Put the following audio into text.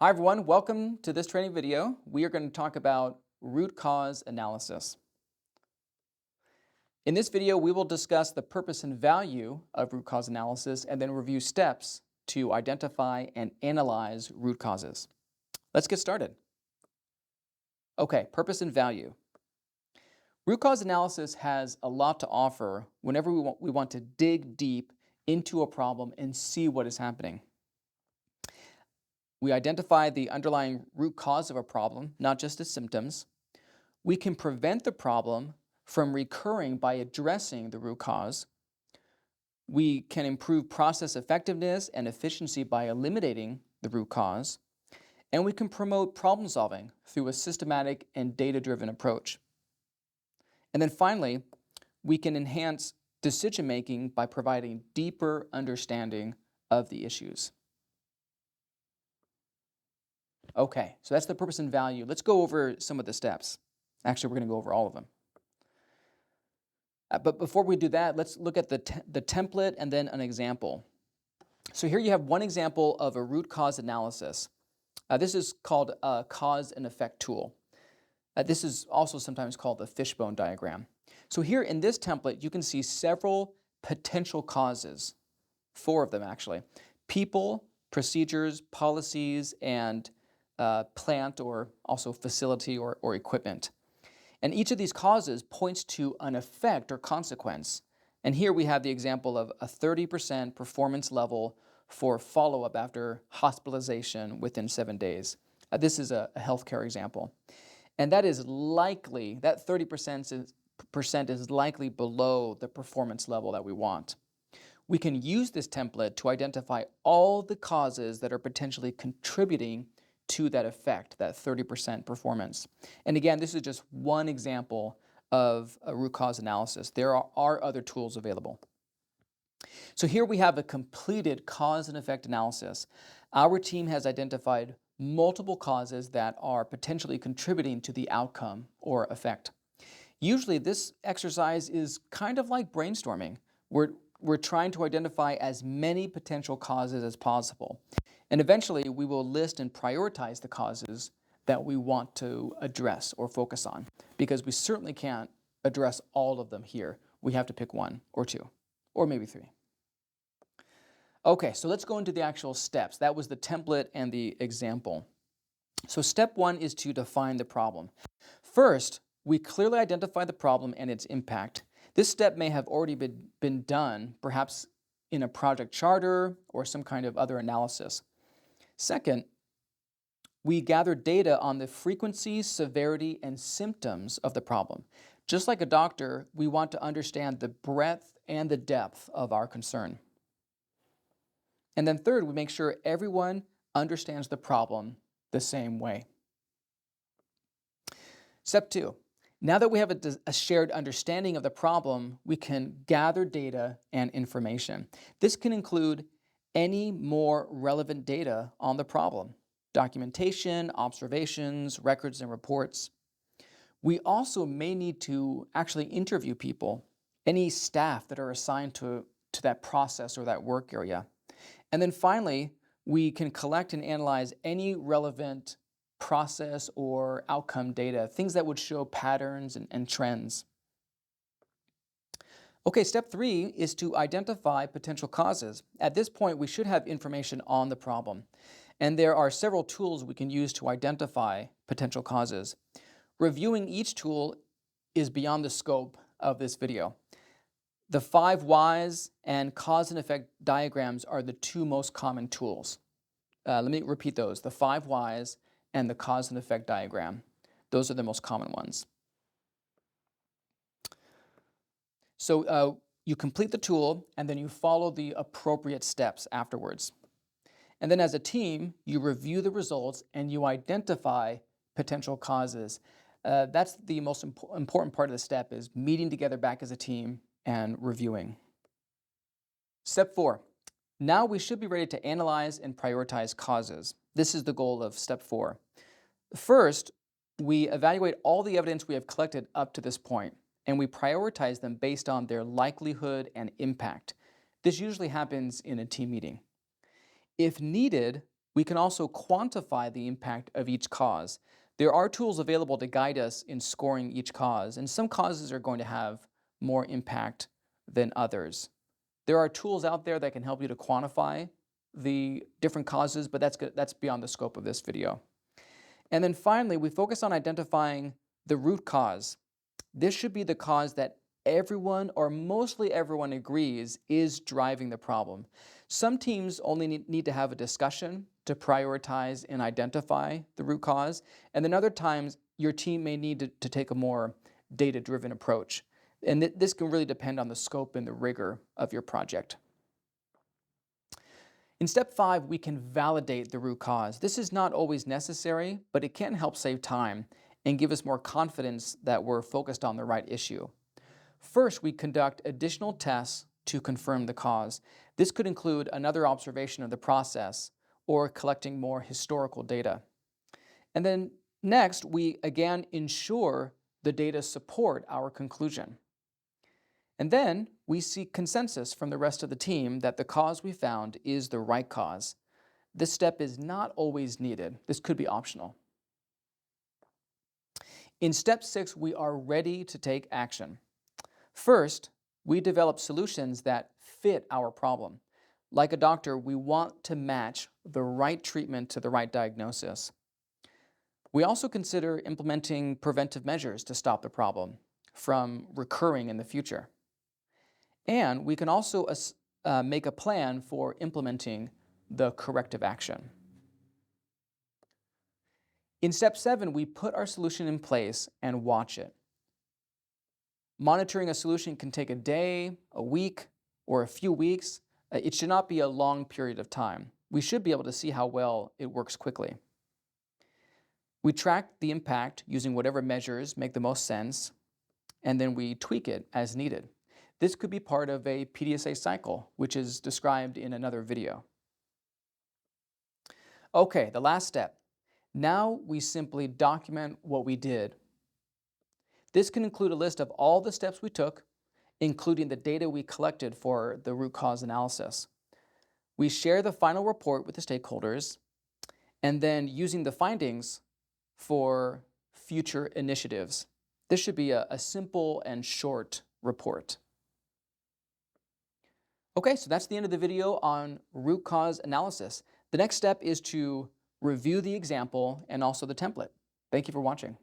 Hi everyone, welcome to this training video. We are going to talk about root cause analysis. In this video, we will discuss the purpose and value of root cause analysis and then review steps to identify and analyze root causes. Let's get started. Okay, purpose and value. Root cause analysis has a lot to offer whenever we want to dig deep into a problem and see what is happening. We identify the underlying root cause of a problem, not just its symptoms. We can prevent the problem from recurring by addressing the root cause. We can improve process effectiveness and efficiency by eliminating the root cause. And we can promote problem solving through a systematic and data-driven approach. And then finally, we can enhance decision making by providing deeper understanding of the issues. Okay, so that's the purpose and value. Let's go over some of the steps. Actually, we're going to go over all of them. But before we do that, let's look at the template and then an example. So here you have one example of a root cause analysis. This is called a cause and effect tool. This is also sometimes called the fishbone diagram. So here in this template, you can see several potential causes, 4 of them actually: people, procedures, policies, and plant or also facility or equipment. And each of these causes points to an effect or consequence. And here we have the example of a 30% performance level for follow-up after hospitalization within 7 days. This is a healthcare example. And that is likely, that 30% is likely below the performance level that we want. We can use this template to identify all the causes that are potentially contributing to that effect, that 30% performance. And again, this is just one example of a root cause analysis. There are other tools available. So here we have a completed cause and effect analysis. Our team has identified multiple causes that are potentially contributing to the outcome or effect. Usually this exercise is kind of like brainstorming. We're trying to identify as many potential causes as possible. And eventually we will list and prioritize the causes that we want to address or focus on, because we certainly can't address all of them here. We have to pick 1 or 2, or maybe 3. Okay, so let's go into the actual steps. That was the template and the example. So step 1 is to define the problem. First, we clearly identify the problem and its impact. This step may have already been done, perhaps in a project charter or some kind of other analysis. Second, we gather data on the frequency, severity, and symptoms of the problem. Just like a doctor, we want to understand the breadth and the depth of our concern. And then third, we make sure everyone understands the problem the same way. Step 2. Now that we have a shared understanding of the problem, we can gather data and information. This can include any more relevant data on the problem: documentation, observations, records, and reports. We also may need to actually interview people, any staff that are assigned to that process or that work area. And then finally, we can collect and analyze any relevant process or outcome data, things that would show patterns and trends. Okay, step 3 is to identify potential causes. At this point, we should have information on the problem. And there are several tools we can use to identify potential causes. Reviewing each tool is beyond the scope of this video. The 5 whys and cause and effect diagrams are the 2 most common tools. Let me repeat those: the 5 whys and the cause and effect diagram. Those are the most common ones. So you complete the tool and then you follow the appropriate steps afterwards. And then as a team, you review the results and you identify potential causes. That's the most important part of the step, is meeting together back as a team and reviewing. Step 4. Now we should be ready to analyze and prioritize causes. This is the goal of step 4. First, we evaluate all the evidence we have collected up to this point, and we prioritize them based on their likelihood and impact. This usually happens in a team meeting. If needed, We can also quantify the impact of each cause. There are tools available to guide us in scoring each cause, and some causes are going to have more impact than others. There are tools out there that can help you to quantify the different causes, but that's beyond the scope of this video. And then finally, we focus on identifying the root cause. This should be the cause that everyone or mostly everyone agrees is driving the problem. Some teams only need to have a discussion to prioritize and identify the root cause, and then other times your team may need to take a more data-driven approach. And this can really depend on the scope and the rigor of your project. In step 5, we can validate the root cause. This is not always necessary, but it can help save time and give us more confidence that we're focused on the right issue. First, we conduct additional tests to confirm the cause. This could include another observation of the process or collecting more historical data. And then next, we again ensure the data support our conclusion. And then we seek consensus from the rest of the team that the cause we found is the right cause. This step is not always needed. This could be optional. In step 6, we are ready to take action. First, we develop solutions that fit our problem. Like a doctor, we want to match the right treatment to the right diagnosis. We also consider implementing preventive measures to stop the problem from recurring in the future. And we can also make a plan for implementing the corrective action. In step 7, we put our solution in place and watch it. Monitoring a solution can take a day, a week, or a few weeks. It should not be a long period of time. We should be able to see how well it works quickly. We track the impact using whatever measures make the most sense, and then we tweak it as needed. This could be part of a PDSA cycle, which is described in another video. Okay, the last step. Now we simply document what we did. This can include a list of all the steps we took, including the data we collected for the root cause analysis. We share the final report with the stakeholders, and then using the findings for future initiatives. This should be a simple and short report. Okay, so that's the end of the video on root cause analysis. The next step is to review the example and also the template. Thank you for watching.